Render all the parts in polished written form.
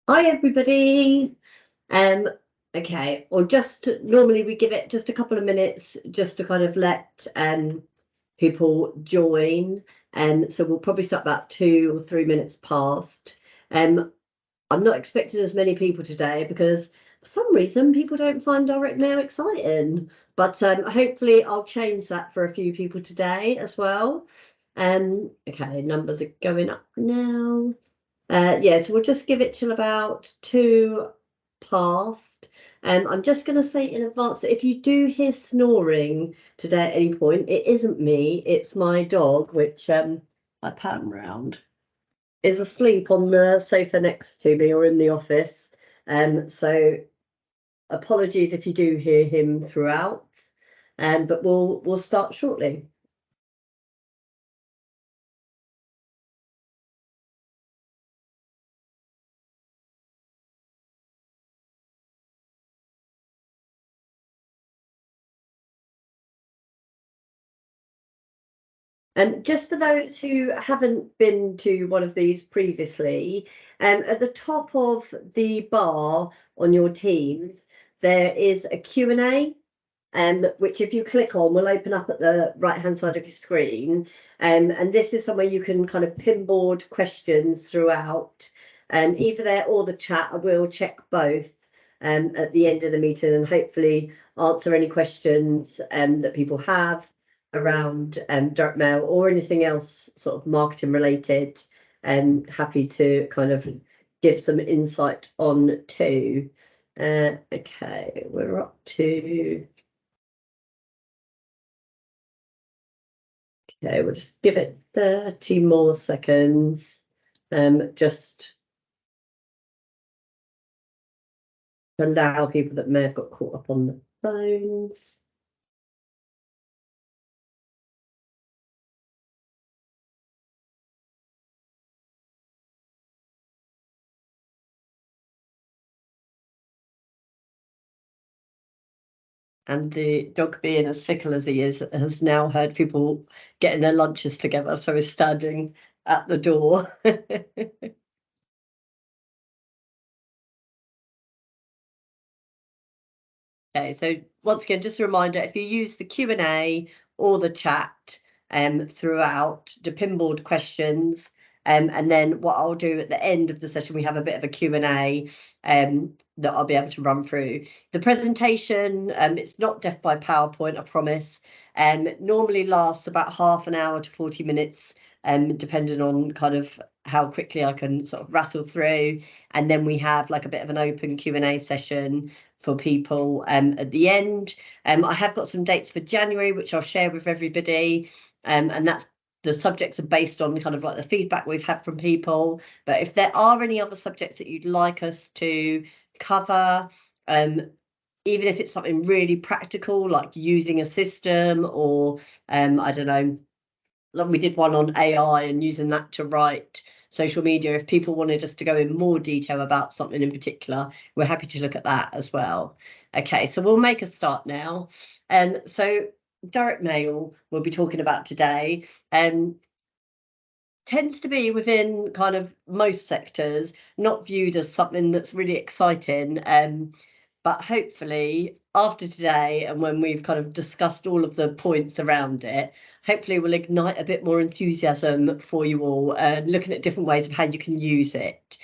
Hi everybody. Um, okay, or normally we give it just a couple of minutes just to kind of let people join. So we'll probably start about 2 or 3 minutes past. I'm not expecting as many people today because for some reason people don't find direct mail exciting. But hopefully I'll change that for a few people today as well. Okay, numbers are going up now. So we'll just give it till about 2 past. I'm just going to say in advance that if you do hear snoring today at any point, it isn't me, it's my dog, which I pat round, is asleep on the sofa next to me or in the office. So apologies if you do hear him throughout, but we'll start shortly. Just for those who haven't been to one of these previously, at the top of the bar on your Teams, there is a Q&A, which if you click on will open up at the right-hand side of your screen. And this is somewhere you can kind of pinboard questions throughout, either there or the chat. I will check both at the end of the meeting and hopefully answer any questions that people have around direct mail or anything else sort of marketing related. Happy to kind of give some insight on too. Okay, we're up to. Okay, we'll just give it 30 more seconds. Just to allow people that may have got caught up on the phones. And the dog, being as fickle as he is, has now heard people getting their lunches together, so is standing at the door. Okay, so once again, just a reminder, if you use the Q&A or the chat throughout to pinboard questions, and then what I'll do at the end of the session, we have a bit of a Q&A that I'll be able to run through. The presentation, it's not death by PowerPoint, I promise. Normally lasts about half an hour to 40 minutes, depending on kind of how quickly I can sort of rattle through. And then we have like a bit of an open Q&A session for people at the end. I have got some dates for January, which I'll share with everybody. And that's the subjects are based on kind of like the feedback we've had from people. But if there are any other subjects that you'd like us to cover, even if it's something really practical, like using a system or, I don't know, like we did one on AI and using that to write social media. If people wanted us to go in more detail about something in particular, we're happy to look at that as well. Okay, so we'll make a start now. So direct mail we'll be talking about today. Tends to be within kind of most sectors not viewed as something that's really exciting, but hopefully after today and when we've kind of discussed all of the points around it, hopefully we'll ignite a bit more enthusiasm for you all, looking at different ways of how you can use it.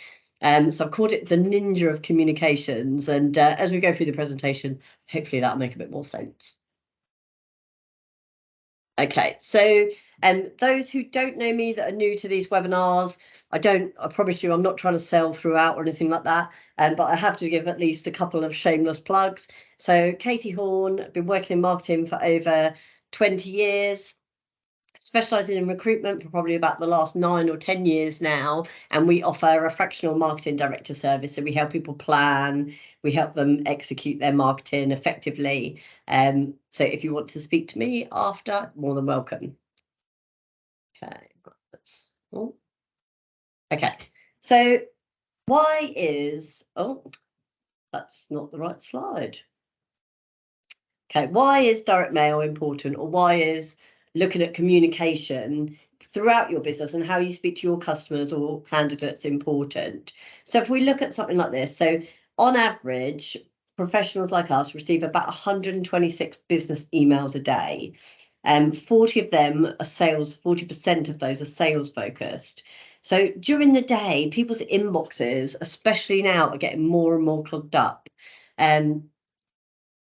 So I've called it the ninja of communications, and as we go through the presentation, hopefully that'll make a bit more sense. Okay, so those who don't know me that are new to these webinars, I promise you I'm not trying to sell throughout or anything like that, but I have to give at least a couple of shameless plugs. So Katie Horn, I've been working in marketing for over 20 years, specialising in recruitment for probably about the last 9 or 10 years now, and we offer a fractional marketing director service. So we help people plan, we help them execute their marketing effectively. So if you want to speak to me after, more than welcome. Okay, okay. So why is, that's not the right slide. Okay, why is direct mail important, or why is looking at communication throughout your business and how you speak to your customers or candidates important. So if we look at something like this, so on average, professionals like us receive about 126 business emails a day. 40 of them are sales, 40% of those are sales focused. So during the day, people's inboxes, especially now, are getting more and more clogged up.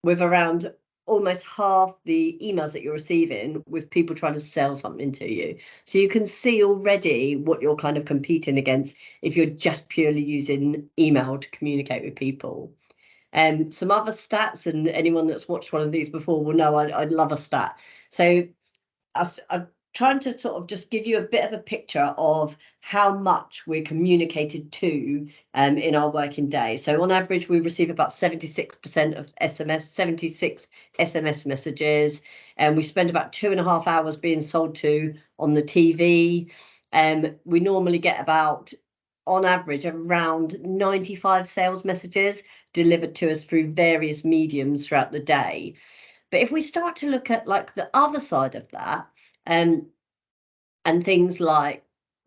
With around almost half the emails that you're receiving with people trying to sell something to you. So you can see already what you're kind of competing against if you're just purely using email to communicate with people. Some other stats, and anyone that's watched one of these before will know I love a stat. So I'm trying to sort of just give you a bit of a picture of how much we're communicated to in our working day. So on average, we receive about 76% of SMS, 76 SMS messages, and we spend about 2.5 hours being sold to on the TV. We normally get about, on average, around 95 sales messages delivered to us through various mediums throughout the day. But if we start to look at like the other side of that, and things like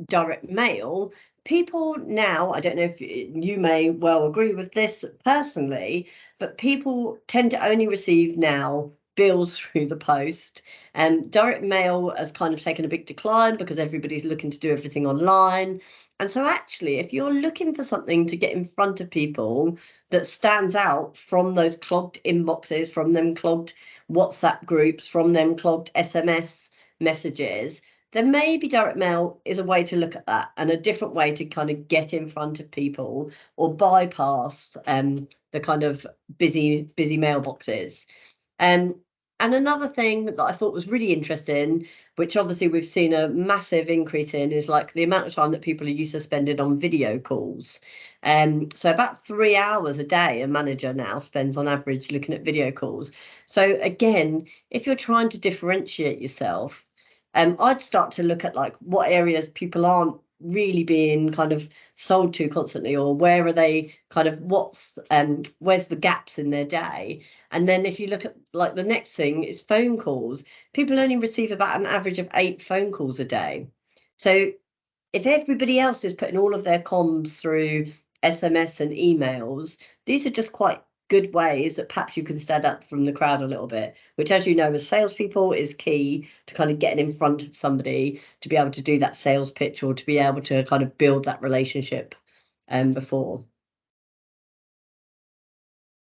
direct mail, people now, I don't know if you may well agree with this personally, but people tend to only receive now bills through the post. And direct mail has kind of taken a big decline because everybody's looking to do everything online. And so actually, if you're looking for something to get in front of people that stands out from those clogged inboxes, from them clogged WhatsApp groups, from them clogged SMS messages, then maybe direct mail is a way to look at that, and a different way to kind of get in front of people or bypass the kind of busy mailboxes. And another thing that I thought was really interesting, which obviously we've seen a massive increase in, is like the amount of time that people are used to spending on video calls. So about 3 hours a day a manager now spends on average looking at video calls. So again, if you're trying to differentiate yourself, I'd start to look at like what areas people aren't really being kind of sold to constantly, or where are they kind of where's the gaps in their day. And then if you look at like the next thing is phone calls, people only receive about an average of 8 phone calls a day. So if everybody else is putting all of their comms through SMS and emails, these are just quite good ways that perhaps you can stand up from the crowd a little bit, which, as you know, as salespeople is key to kind of getting in front of somebody to be able to do that sales pitch, or to be able to kind of build that relationship before.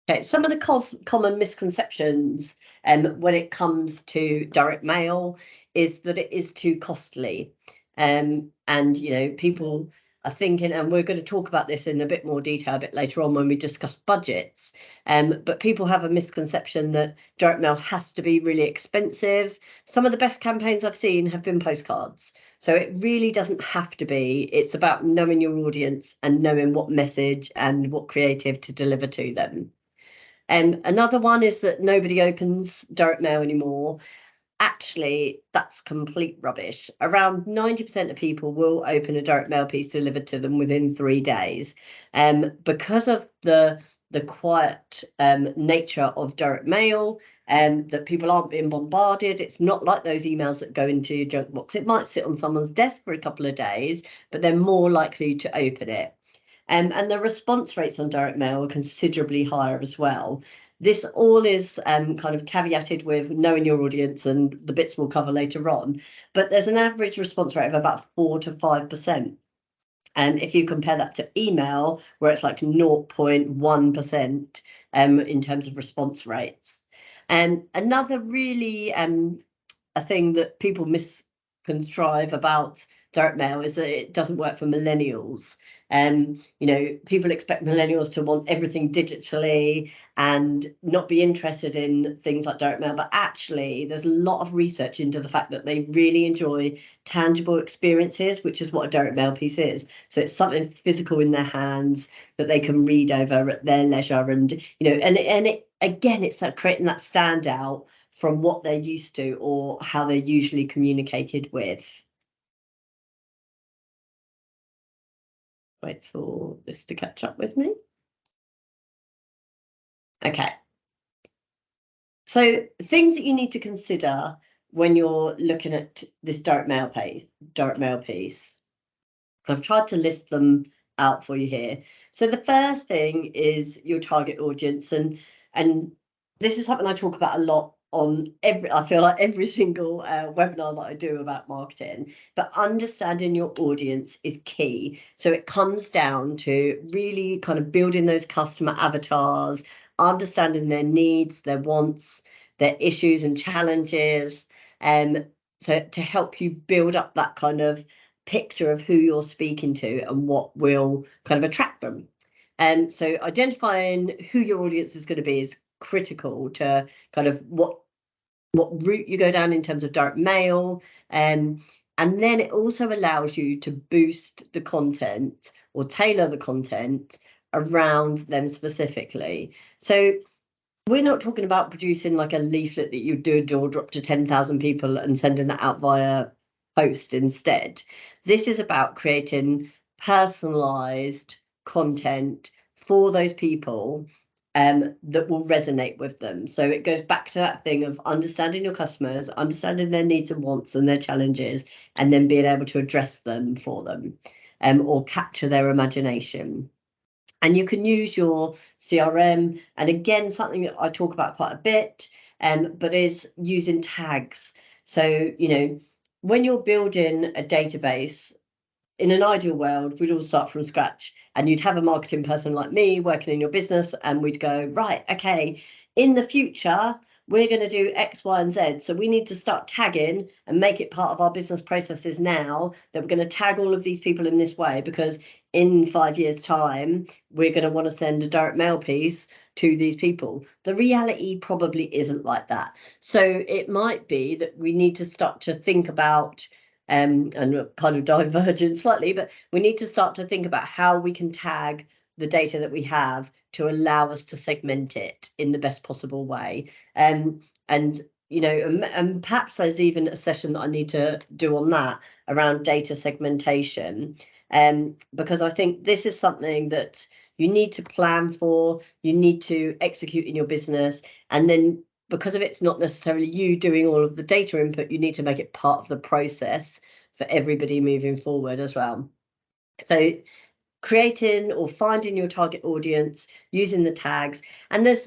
Okay, some of the common misconceptions when it comes to direct mail is that it is too costly. And, you know, people are thinking, and we're going to talk about this in a bit more detail a bit later on when we discuss budgets, but people have a misconception that direct mail has to be really expensive. Some of the best campaigns I've seen have been postcards. So it really doesn't have to be. It's about knowing your audience and knowing what message and what creative to deliver to them. Another one is that nobody opens direct mail anymore. Actually, that's complete rubbish. Around 90% of people will open a direct mail piece delivered to them within 3 days. Because of the quiet nature of direct mail, that people aren't being bombarded. It's not like those emails that go into your junk box. It might sit on someone's desk for a couple of days, but they're more likely to open it. And the response rates on direct mail are considerably higher as well. This all is kind of caveated with knowing your audience, and the bits we'll cover later on. But there's an average response rate of about 4 to 5%. And if you compare that to email, where it's like 0.1% in terms of response rates. And another really a thing that people misconstrive about direct mail is that it doesn't work for millennials. You know, people expect millennials to want everything digitally and not be interested in things like direct mail, but actually there's a lot of research into the fact that they really enjoy tangible experiences, which is what a direct mail piece is. So it's something physical in their hands that they can read over at their leisure, and you know, and it again, it's like creating that standout from what they're used to or how they're usually communicated with. Wait for this to catch up with me. Okay. So things that you need to consider when you're looking at this direct mail piece. I've tried to list them out for you here. So the first thing is your target audience, and this is something I talk about a lot on I feel like every single webinar that I do about marketing, but understanding your audience is key. So it comes down to really kind of building those customer avatars, understanding their needs, their wants, their issues and challenges, so to help you build up that kind of picture of who you're speaking to and what will kind of attract them. And so identifying who your audience is going to be is critical to kind of what route you go down in terms of direct mail. And then it also allows you to boost the content or tailor the content around them specifically. So we're not talking about producing like a leaflet that you do a door drop to 10,000 people and sending that out via post instead. This is about creating personalized content for those people that will resonate with them. So it goes back to that thing of understanding your customers, understanding their needs and wants and their challenges, and then being able to address them for them, or capture their imagination. And you can use your CRM, and again, something that I talk about quite a bit, but is using tags. So, when you're building a database, in an ideal world, we'd all start from scratch, and you'd have a marketing person like me working in your business, and we'd go, right, okay, in the future, we're going to do X, Y, and Z. So we need to start tagging and make it part of our business processes now that we're going to tag all of these people in this way, because in 5 years' time, we're going to want to send a direct mail piece to these people. The reality probably isn't like that. So it might be that we need to start to think about and kind of divergent slightly, but we need to start to think about how we can tag the data that we have to allow us to segment it in the best possible way. And perhaps there's even a session that I need to do on that around data segmentation, because I think this is something that you need to plan for, you need to execute in your business, and then because of it's not necessarily you doing all of the data input, you need to make it part of the process for everybody moving forward as well. So creating or finding your target audience, using the tags, and there's,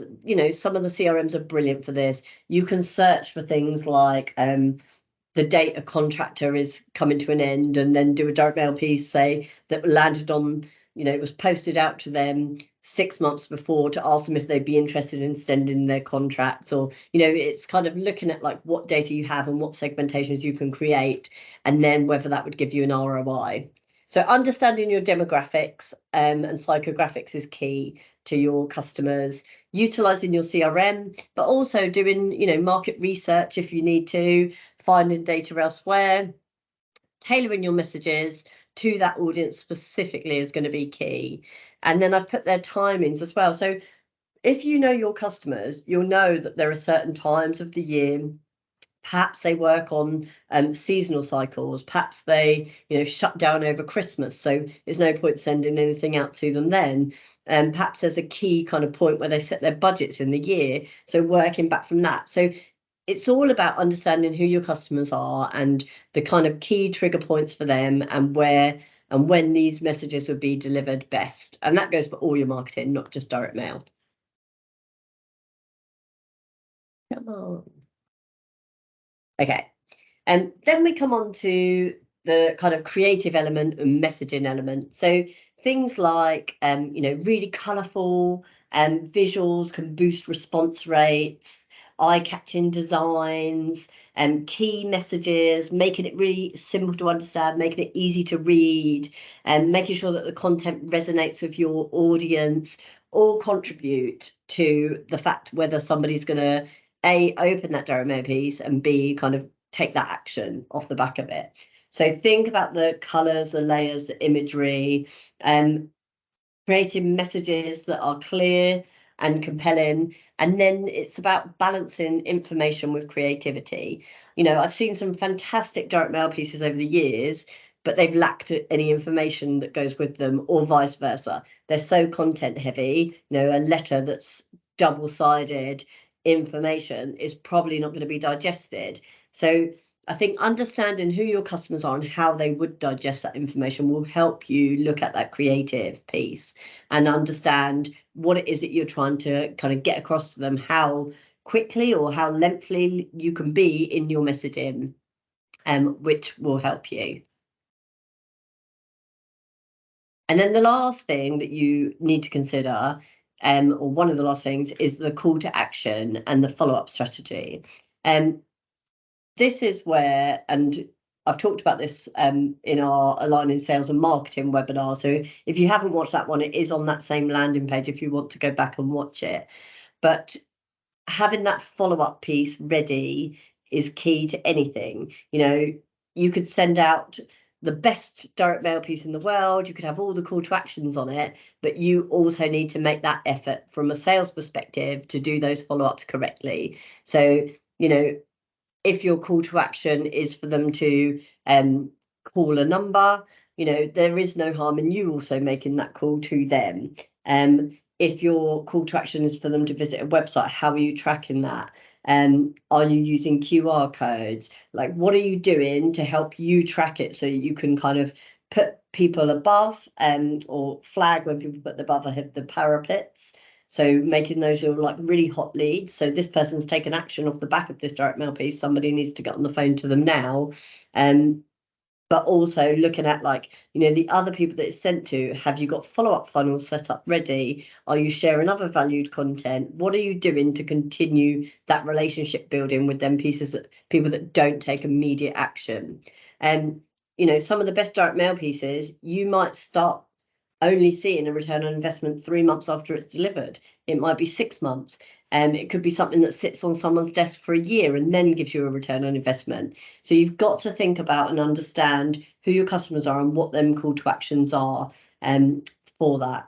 some of the CRMs are brilliant for this. You can search for things like the date a contractor is coming to an end, and then do a direct mail piece, say, that landed on, it was posted out to them 6 months before to ask them if they'd be interested in extending their contracts, or, it's kind of looking at like what data you have and what segmentations you can create, and then whether that would give you an ROI. So understanding your demographics and psychographics is key to your customers, utilizing your CRM, but also doing, market research if you need to, finding data elsewhere, tailoring your messages to that audience specifically is going to be key. And then I've put their timings as well. So if you know your customers, you'll know that there are certain times of the year. Perhaps they work on seasonal cycles. Perhaps they, shut down over Christmas. So there's no point sending anything out to them then. And perhaps there's a key kind of point where they set their budgets in the year. So working back from that. So it's all about understanding who your customers are and the kind of key trigger points for them, and where and when these messages would be delivered best. And that goes for all your marketing, not just direct mail. Come on. Okay. And then we come on to the kind of creative element and messaging element. So things like, really colourful visuals can boost response rates, eye-catching designs, key messages, making it really simple to understand, making it easy to read, and making sure that the content resonates with your audience, all contribute to the fact whether somebody's going to A, open that direct mail piece, and B, kind of take that action off the back of it. So think about the colours, the layers, the imagery, creating messages that are clear and compelling. And then it's about balancing information with creativity. I've seen some fantastic direct mail pieces over the years, but they've lacked any information that goes with them, or vice versa. They're so content heavy. A letter that's double-sided information is probably not going to be digested. So I think understanding who your customers are and how they would digest that information will help you look at that creative piece and understand what it is that you're trying to kind of get across to them, how quickly or how lengthily you can be in your messaging, which will help you. And then the last thing that you need to consider, or one of the last things, is the call to action and the follow-up strategy. This is where, and I've talked about this in our Aligning Sales and Marketing webinar. So if you haven't watched that one, it is on that same landing page if you want to go back and watch it. But having that follow-up piece ready is key to anything. You know, you could send out the best direct mail piece in the world, you could have all the call to actions on it, but you also need to make that effort from a sales perspective to do those follow-ups correctly. So, you know, if your call to action is for them to call a number, you know, there is no harm in you also making that call to them. If your call to action is for them to visit a website, how are you tracking that? Are you using QR codes? Like, what are you doing to help you track it so you can kind of put people above or flag when people put above the parapets? So making those are like really hot leads. So this person's taken action off the back of this direct mail piece. Somebody needs to get on the phone to them now. But also looking at, like, you know, the other people that it's sent to, have you got follow-up funnels set up ready? Are you sharing other valued content? What are you doing to continue that relationship building with them pieces that people that don't take immediate action? And you know, some of the best direct mail pieces, you might start only seeing a return on investment 3 months after it's delivered. It might be 6 months. It could be something that sits on someone's desk for a year and then gives you a return on investment. So you've got to think about and understand who your customers are and what them call to actions are for that.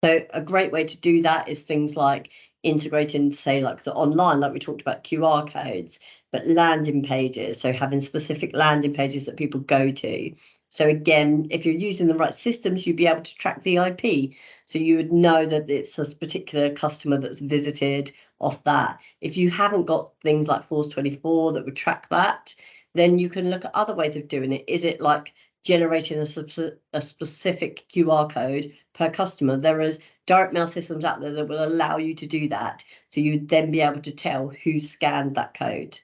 So a great way to do that is things like integrating, say, like the online, like we talked about QR codes, but landing pages. So having specific landing pages that people go to. So again, if you're using the right systems, you'd be able to track the IP. So you would know that it's a particular customer that's visited off that. If you haven't got things like Force24 that would track that, then you can look at other ways of doing it. Is it like generating a specific QR code per customer? There is direct mail systems out there that will allow you to do that. So you'd then be able to tell who scanned that code.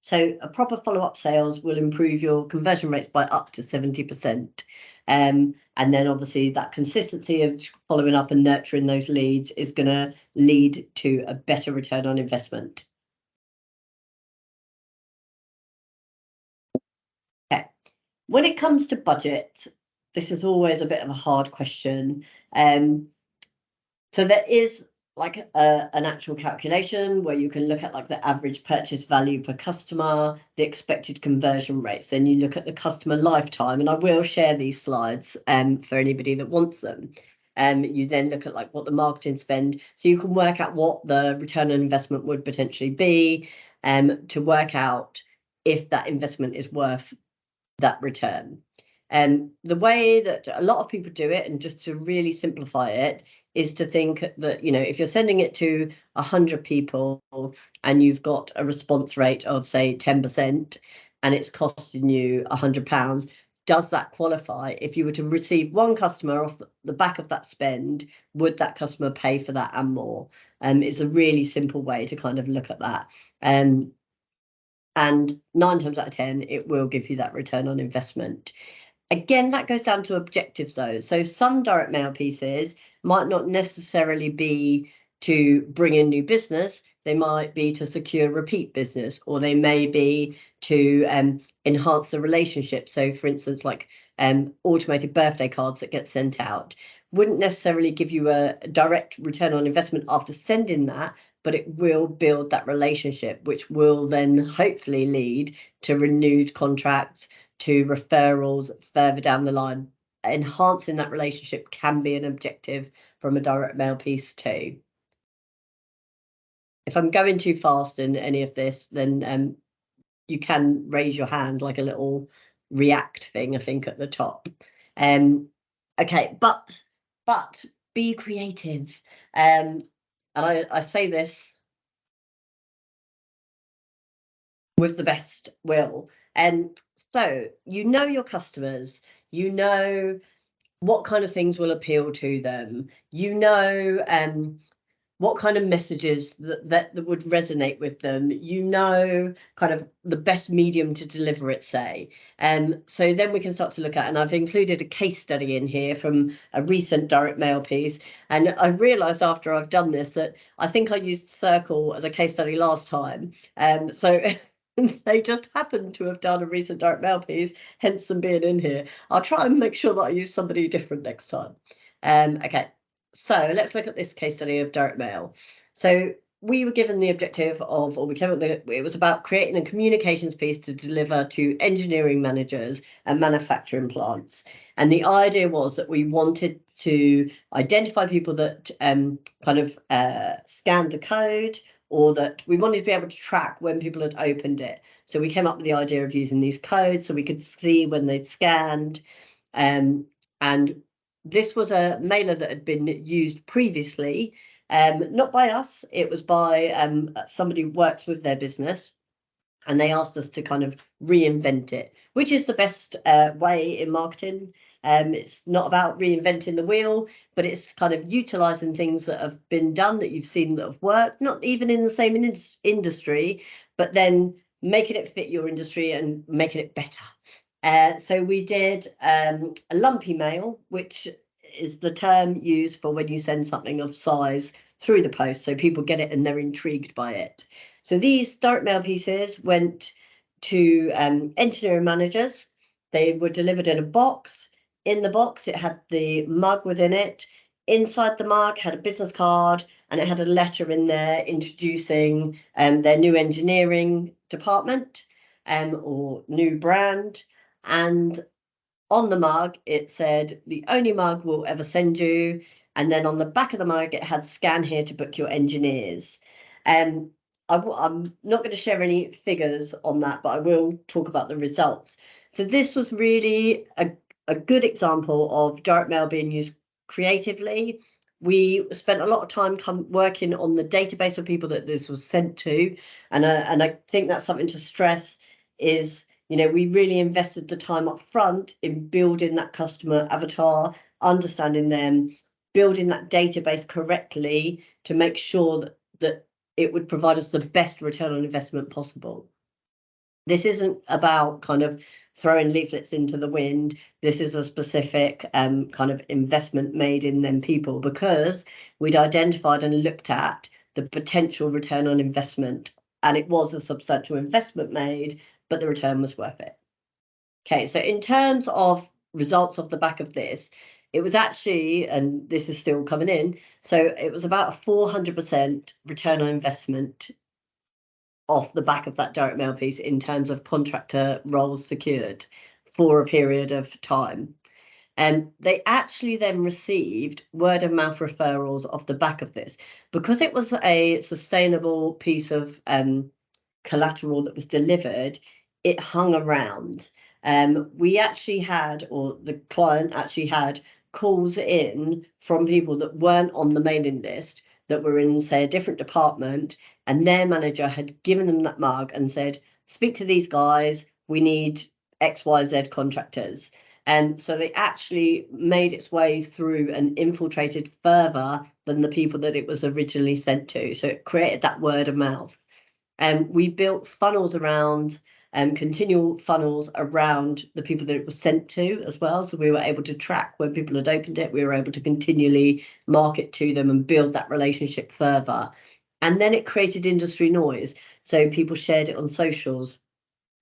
So a proper follow-up sales will improve your conversion rates by up to 70%. And then obviously that consistency of following up and nurturing those leads is going to lead to a better return on investment. Okay. When it comes to budget, this is always a bit of a hard question. So there is like an actual calculation where you can look at like the average purchase value per customer, the expected conversion rates, then you look at the customer lifetime, and I will share these slides for anybody that wants them. You then look at like what the marketing spend, so you can work out what the return on investment would potentially be, to work out if that investment is worth that return. The way that a lot of people do it, and just to really simplify it, is to think that, you know, if you're sending it to 100 people and you've got a response rate of, say, 10%, and it's costing you £100, does that qualify? If you were to receive one customer off the back of that spend, would that customer pay for that and more? It's a really simple way to kind of look at that. And 9 times out of 10, it will give you that return on investment. Again, that goes down to objectives though. So some direct mail pieces might not necessarily be to bring in new business. They might be to secure repeat business, or they may be to enhance the relationship. So for instance, like automated birthday cards that get sent out wouldn't necessarily give you a direct return on investment after sending that, but it will build that relationship, which will then hopefully lead to renewed contracts, to referrals further down the line. Enhancing that relationship can be an objective from a direct mail piece too. If I'm going too fast in any of this, then you can raise your hand, like a little react thing, I think, at the top. Okay, but be creative. And I say this with the best will. So you know your customers, you know what kind of things will appeal to them, you know what kind of messages that would resonate with them, you know kind of the best medium to deliver it, say. So then we can start to look at, and I've included a case study in here from a recent direct mail piece, and I realized after I've done this that I think I used Circle as a case study last time, so they just happened to have done a recent direct mail piece, hence them being in here. I'll try and make sure that I use somebody different next time. Okay, so let's look at this case study of direct mail. So we were given the objective of, or we came up with, it was about creating a communications piece to deliver to engineering managers and manufacturing plants. And the idea was that we wanted to identify people that kind of scanned the code, or that we wanted to be able to track when people had opened it. So we came up with the idea of using these codes so we could see when they'd scanned. And this was a mailer that had been used previously, not by us, it was by somebody who works with their business. And they asked us to kind of reinvent it, which is the best way in marketing. It's not about reinventing the wheel, but it's kind of utilizing things that have been done, that you've seen that have worked, not even in the same industry, but then making it fit your industry and making it better. So we did a lumpy mail, which is the term used for when you send something of size through the post, so people get it and they're intrigued by it. So these direct mail pieces went to engineering managers. They were delivered in a box. In the box, it had the mug within it. Inside the mug had a business card, and it had a letter in there introducing their new engineering department or new brand. And on the mug, it said, "The only mug we'll ever send you." And then on the back of the mug, it had "Scan here to book your engineers." I'm not going to share any figures on that, but I will talk about the results. So this was really a good example of direct mail being used creatively. We spent a lot of time working on the database of people that this was sent to, and I think that's something to stress is, you know, we really invested the time up front in building that customer avatar, understanding them, building that database correctly to make sure that it would provide us the best return on investment possible. This isn't about kind of throwing leaflets into the wind. This is a specific kind of investment made in them people, because we'd identified and looked at the potential return on investment, and it was a substantial investment made, but the return was worth it. Okay, so in terms of results off the back of this, it was actually, and this is still coming in, so it was about a 400% return on investment off the back of that direct mail piece in terms of contractor roles secured for a period of time. And they actually then received word of mouth referrals off the back of this, because it was a sustainable piece of collateral that was delivered. It hung around. We actually had, or the client actually had, calls in from people that weren't on the mailing list, that were in, say, a different department, and their manager had given them that mug and said, "Speak to these guys, we need XYZ contractors." And so they actually made its way through and infiltrated further than the people that it was originally sent to. So it created that word of mouth. And we built funnels around, continual funnels around the people that it was sent to as well. So we were able to track when people had opened it. We were able to continually market to them and build that relationship further. And then it created industry noise. So people shared it on socials.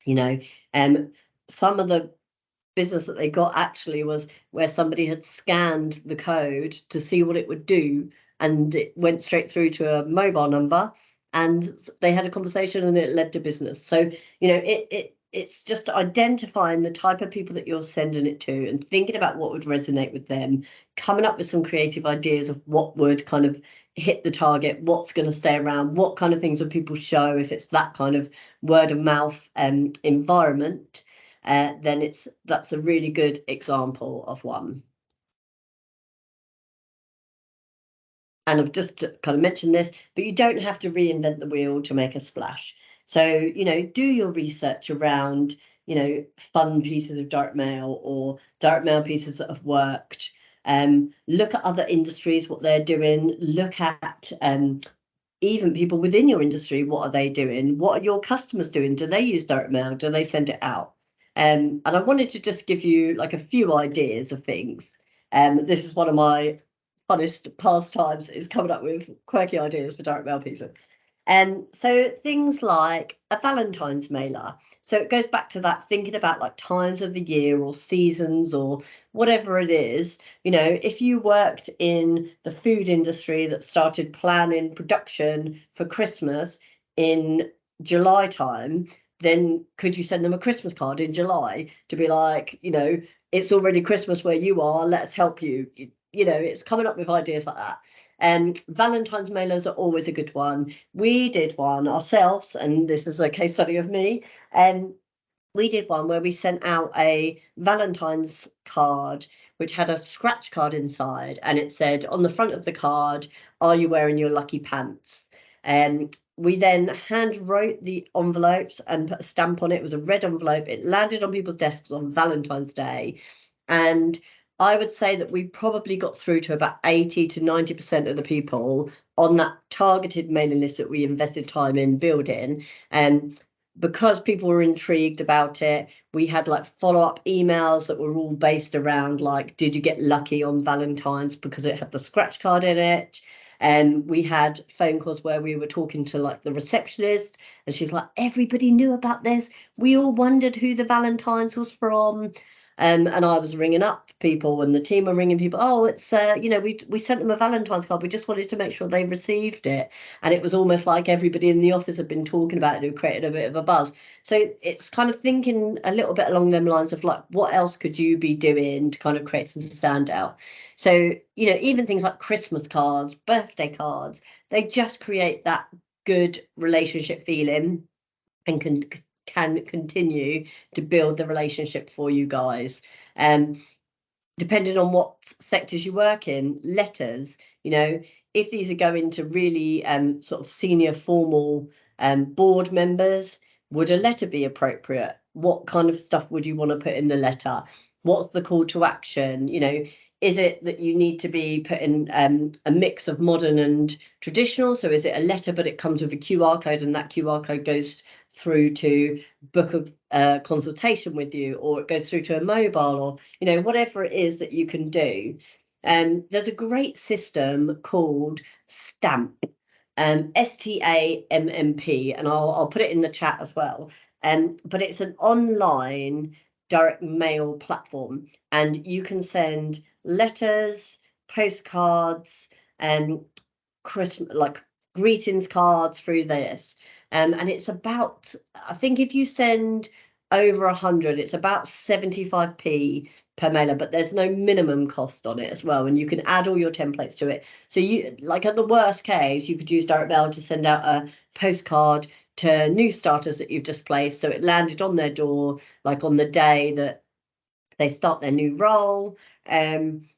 You know, some of the business that they got actually was where somebody had scanned the code to see what it would do, and it went straight through to a mobile number, and they had a conversation and it led to business. So, you know, it's just identifying the type of people that you're sending it to and thinking about what would resonate with them, coming up with some creative ideas of what would kind of hit the target, what's going to stay around, what kind of things would people show if it's that kind of word of mouth environment. Then that's a really good example of one. And I've just kind of mentioned this, but you don't have to reinvent the wheel to make a splash. So, you know, do your research around, you know, fun pieces of direct mail or direct mail pieces that have worked. Look at other industries, what they're doing. Look at even people within your industry, what are they doing? What are your customers doing? Do they use direct mail? Do they send it out? And I wanted to just give you like a few ideas of things. This is one of my funnest pastimes, is coming up with quirky ideas for direct mail pieces. So things like a Valentine's mailer. So it goes back to that thinking about like times of the year or seasons or whatever it is. You know, if you worked in the food industry that started planning production for Christmas in July time, then could you send them a Christmas card in July to be like, you know, it's already Christmas where you are, let's help you. You know, it's coming up with ideas like that. Valentine's mailers are always a good one. We did one ourselves, and this is a case study of me. We did one where we sent out a Valentine's card which had a scratch card inside, and it said on the front of the card, "Are you wearing your lucky pants?" We then hand wrote the envelopes and put a stamp on it. It was a red envelope. It landed on people's desks on Valentine's Day, and I would say that we probably got through to about 80 to 90% of the people on that targeted mailing list that we invested time in building. And because people were intrigued about it, we had like follow-up emails that were all based around like, did you get lucky on Valentine's because it had the scratch card in it? And we had phone calls where we were talking to like the receptionist, and she's like, everybody knew about this. We all wondered who the Valentine's was from. And I was ringing up people, and the team were ringing people. Oh, it's you know, we sent them a Valentine's card. We just wanted to make sure they received it. And it was almost like everybody in the office had been talking about it, who created a bit of a buzz. So it's kind of thinking a little bit along them lines of like, what else could you be doing to kind of create some standout? So, you know, even things like Christmas cards, birthday cards, they just create that good relationship feeling and can continue to build the relationship for you guys. Depending on what sectors you work in, letters, you know, if these are going to really sort of senior formal board members, would a letter be appropriate? What kind of stuff would you want to put in the letter? What's the call to action? You know, is it that you need to be putting a mix of modern and traditional? So is it a letter, but it comes with a QR code, and that QR code goes through to book a consultation with you, or it goes through to a mobile, or, you know, whatever it is that you can do. There's a great system called Stamp, STAMMP, and I'll put it in the chat as well. But it's an online direct mail platform, and you can send letters, postcards, and Christmas, like greetings cards through this. And it's about, I think if you send over 100, it's about 75p per mailer, but there's no minimum cost on it as well, and you can add all your templates to it. So you, like, at the worst case, you could use direct mail to send out a postcard to new starters that you've just placed, so it landed on their door like on the day that they start their new role,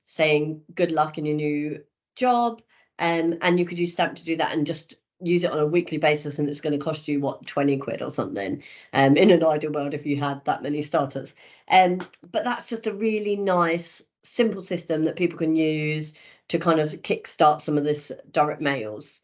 saying good luck in your new job. And you could use Stamp to do that and just use it on a weekly basis, and it's going to cost you what, 20 quid or something, in an ideal world if you had that many starters. But that's just a really nice simple system that people can use to kind of kickstart some of this direct mails.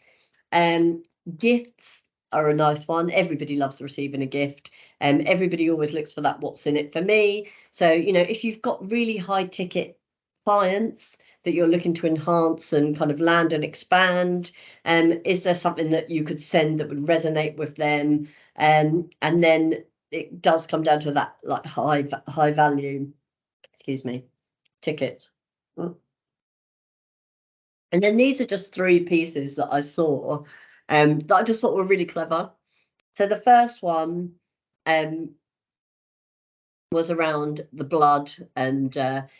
Gifts are a nice one. Everybody loves receiving a gift. Everybody always looks for that what's in it for me. So, you know, if you've got really high ticket clients that you're looking to enhance and kind of land and expand, is there something that you could send that would resonate with them? And then it does come down to that like high value, excuse me, ticket. And then these are just 3 pieces that I saw that I just thought were really clever. So the first one was around the blood, and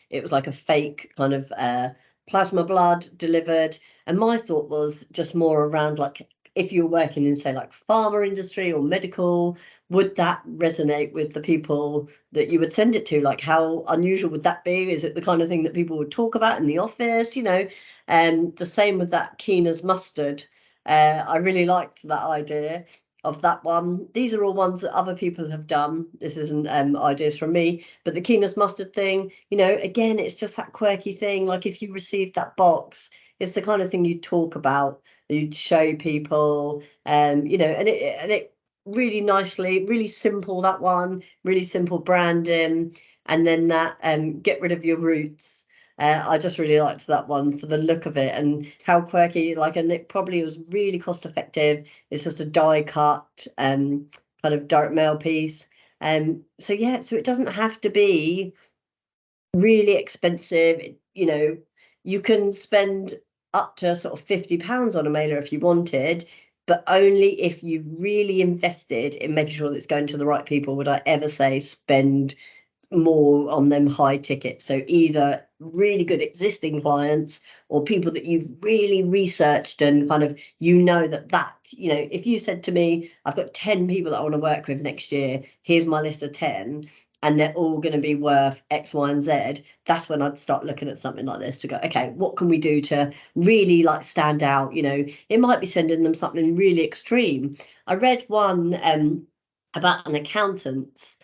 it was like a fake kind of plasma blood delivered. And my thought was just more around like, if you're working in, say, like pharma industry or medical, would that resonate with the people that you would send it to? Like, how unusual would that be? Is it the kind of thing that people would talk about in the office? You know, the same with that Keener's mustard. I really liked that idea. of that one. These are all ones that other people have done. This isn't ideas from me, but the Keenest mustard thing, you know, again, it's just that quirky thing. Like if you received that box, it's the kind of thing you'd talk about, you'd show people, you know, and it really nicely, really simple, that one, really simple branding. And then that get rid of your roots. I just really liked that one for the look of it and how quirky, like, and it probably was really cost effective. It's just a die cut kind of direct mail piece. So yeah, so it doesn't have to be really expensive. You know, you can spend up to sort of £50 on a mailer if you wanted, but only if you've really invested in making sure that it's going to the right people would I ever say spend more on them high tickets. So either really good existing clients or people that you've really researched and kind of, you know, that, you know, if you said to me, I've got 10 people that I want to work with next year, here's my list of 10, and they're all going to be worth X, Y, and Z, that's when I'd start looking at something like this to go, okay, what can we do to really like stand out? You know, it might be sending them something really extreme. I read one about an accountant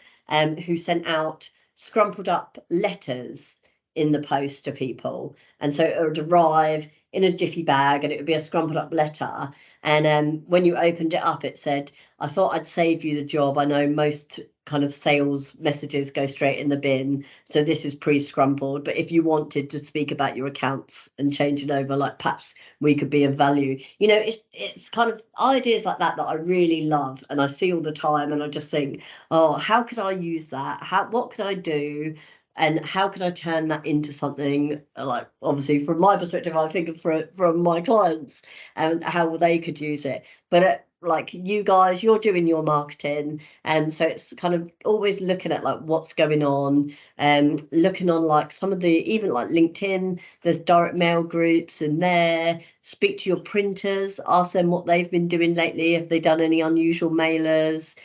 who sent out scrumpled up letters in the post to people. And so it would arrive in a jiffy bag and it would be a scrumpled up letter. And when you opened it up, it said, I thought I'd save you the job. I know most kind of sales messages go straight in the bin. So this is pre-scrumpled. But if you wanted to speak about your accounts and change it over, like perhaps we could be of value. You know, it's kind of ideas like that that I really love and I see all the time. And I just think, oh, how could I use that? What could I do? And how can I turn that into something like, obviously from my perspective, I think from my clients and how they could use it. But like you guys, you're doing your marketing, and so it's kind of always looking at like what's going on, and looking on like some of the, even like LinkedIn, there's direct mail groups in there. Speak to your printers, ask them what they've been doing lately. Have they done any unusual mailers?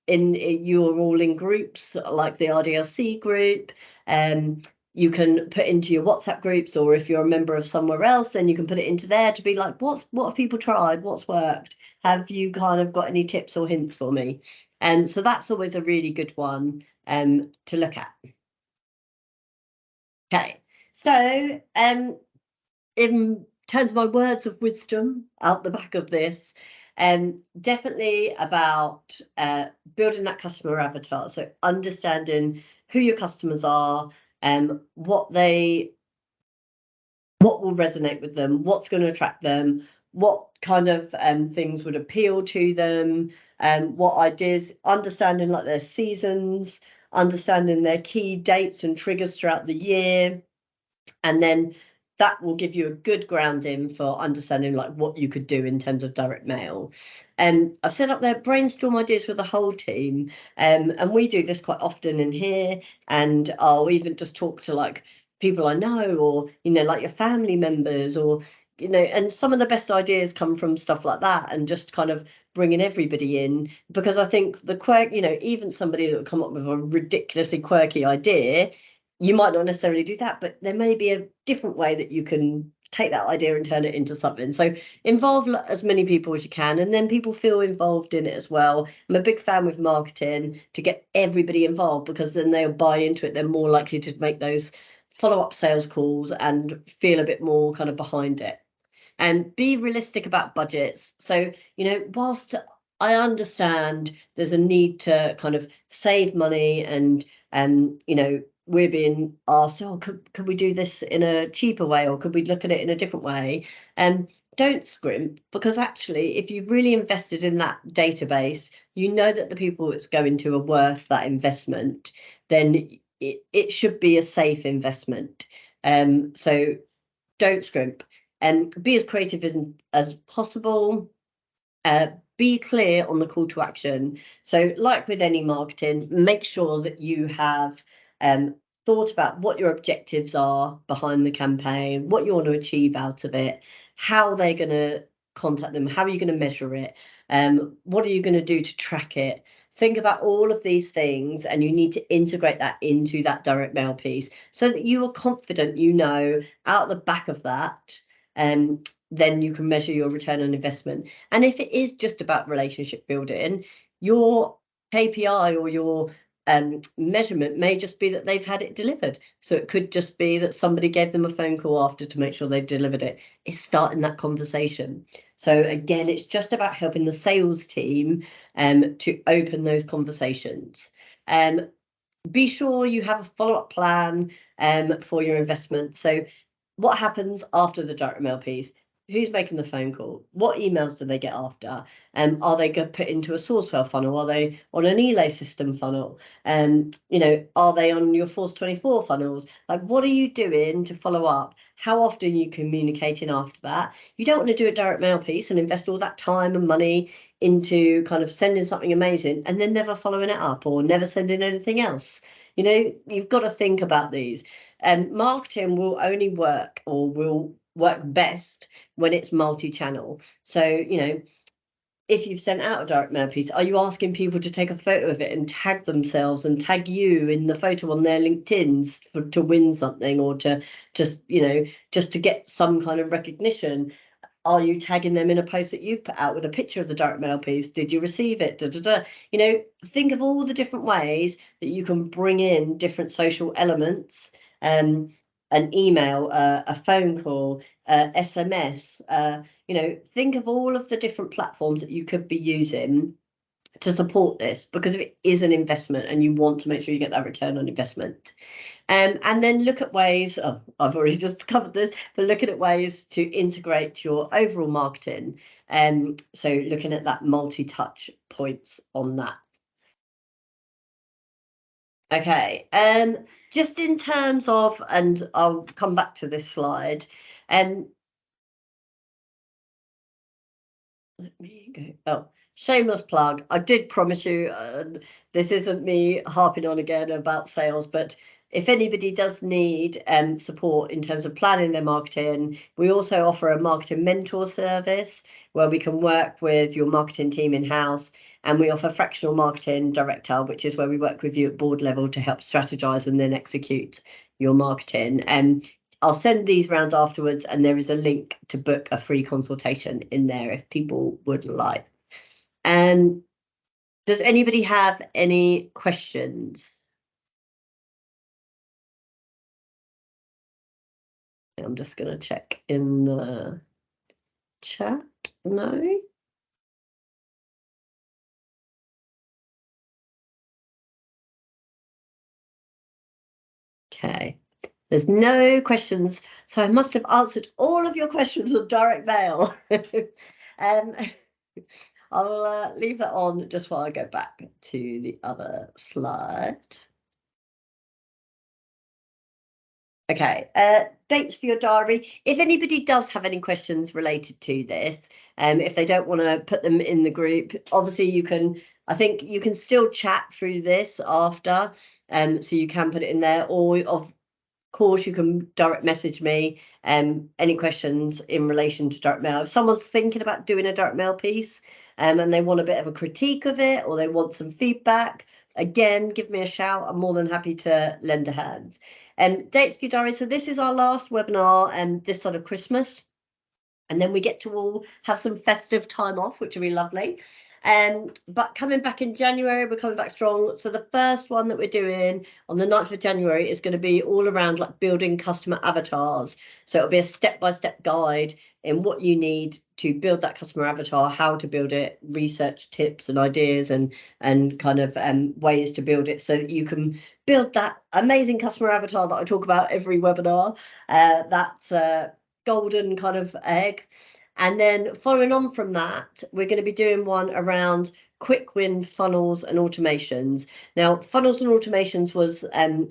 You're all in groups like the RDLC group. You can put into your WhatsApp groups, or if you're a member of somewhere else, then you can put it into there to be like, what have people tried? What's worked? Have you kind of got any tips or hints for me? And so that's always a really good one to look at. Okay, so in terms of my words of wisdom out the back of this, definitely about building that customer avatar. So understanding who your customers are, what will resonate with them, what's going to attract them, what kind of things would appeal to them, what ideas, understanding like their seasons, understanding their key dates and triggers throughout the year, and then that will give you a good grounding for understanding like what you could do in terms of direct mail. I've set up there brainstorm ideas with the whole team, and we do this quite often in here, and I'll even just talk to like people I know, or you know, like your family members, or you know, and some of the best ideas come from stuff like that, and just kind of bringing everybody in, because I think the quirk, you know, even somebody that would come up with a ridiculously quirky idea, you might not necessarily do that, but there may be a different way that you can take that idea and turn it into something. So involve as many people as you can, and then people feel involved in it as well. I'm a big fan with marketing to get everybody involved, because then they'll buy into it. They're more likely to make those follow-up sales calls and feel a bit more kind of behind it. And be realistic about budgets. So, you know, whilst I understand there's a need to kind of save money, and you know, we're being asked, oh, could we do this in a cheaper way, or could we look at it in a different way? And don't scrimp, because actually if you've really invested in that database, you know that the people it's going to are worth that investment, then it should be a safe investment. So don't scrimp, and be as creative as possible. Be clear on the call to action. So like with any marketing, make sure that you have thought about what your objectives are behind the campaign, what you want to achieve out of it, how they're going to contact them, how are you going to measure it, what are you going to do to track it. Think about all of these things, and you need to integrate that into that direct mail piece so that you are confident, you know, out the back of that, then you can measure your return on investment. And if it is just about relationship building, your KPI or your measurement may just be that they've had it delivered. So it could just be that somebody gave them a phone call after to make sure they delivered it. It's starting that conversation. So again, it's just about helping the sales team to open those conversations. Be sure you have a follow-up plan for your investment. So what happens after the direct mail piece? Who's making the phone call? What emails do they get after? Are they put into a Sourcewell funnel? Are they on an Elay system funnel? You know, are they on your Force 24 funnels? Like, what are you doing to follow up? How often are you communicating after that? You don't want to do a direct mail piece and invest all that time and money into kind of sending something amazing and then never following it up or never sending anything else. You know, you've got to think about these. Marketing will only work or will work best when it's multi-channel. So, you know, if you've sent out a direct mail piece, are you asking people to take a photo of it and tag themselves and tag you in the photo on their LinkedIn's to win something, or to just, you know, just to get some kind of recognition? Are you tagging them in a post that you've put out with a picture of the direct mail piece? Did you receive it? Da, da, da. You know, think of all the different ways that you can bring in different social elements. An email, a phone call, SMS. You know, think of all of the different platforms that you could be using to support this, because it is an investment and you want to make sure you get that return on investment. And then look at ways, oh, I've already just covered this, but looking at ways to integrate your overall marketing. So looking at that multi-touch points on that. Okay, just in terms of, and I'll come back to this slide, let me go. Oh, shameless plug. I did promise you, this isn't me harping on again about sales, but if anybody does need support in terms of planning their marketing, we also offer a marketing mentor service where we can work with your marketing team in-house, and we offer fractional marketing director, which is where we work with you at board level to help strategize and then execute your marketing. I'll send these rounds afterwards, and there is a link to book a free consultation in there if people would like. Does anybody have any questions? I'm just going to check in the chat. No. Okay. There's no questions, so I must have answered all of your questions on direct mail. I'll leave that on just while I go back to the other slide. Okay, dates for your diary. If anybody does have any questions related to this, if they don't want to put them in the group, obviously you can, I think you can still chat through this after, so you can put it in there, or of course you can direct message me any questions in relation to direct mail. If someone's thinking about doing a direct mail piece and they want a bit of a critique of it, or they want some feedback, again, give me a shout. I'm more than happy to lend a hand. Dates for your diary. So this is our last webinar this side of Christmas, and then we get to all have some festive time off, which will be lovely. But coming back in January, we're coming back strong. So the first one that we're doing on the 9th of January is going to be all around like building customer avatars. So it'll be a step-by-step guide in what you need to build that customer avatar, how to build it, research tips and ideas, and kind of ways to build it so that you can build that amazing customer avatar that I talk about every webinar. That's golden kind of egg. And then following on from that, we're going to be doing one around quick win funnels and automations. Now, funnels and automations was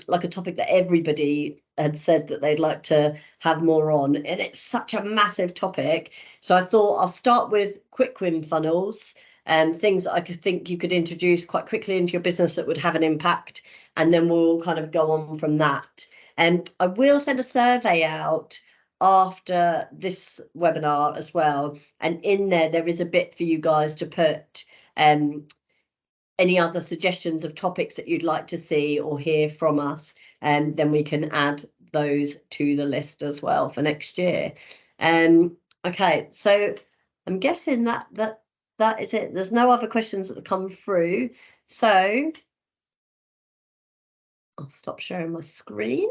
like a topic that everybody had said that they'd like to have more on, and it's such a massive topic. So I thought I'll start with quick win funnels and things that I could think you could introduce quite quickly into your business that would have an impact, and then we'll kind of go on from that. And I will send a survey out after this webinar as well, and in there is a bit for you guys to put any other suggestions of topics that you'd like to see or hear from us, and then we can add those to the list as well for next year. Okay, so I'm guessing that is it. There's no other questions that have come through. So I'll stop sharing my screen.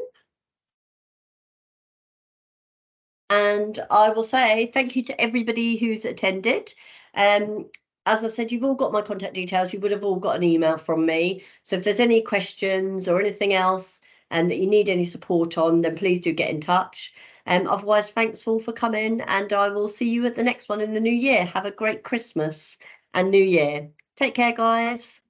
And I will say thank you to everybody who's attended. As I said, you've all got my contact details. You would have all got an email from me. So if there's any questions or anything else and that you need any support on, then please do get in touch. Otherwise, thanks all for coming, and I will see you at the next one in the new year. Have a great Christmas and New Year. Take care, guys.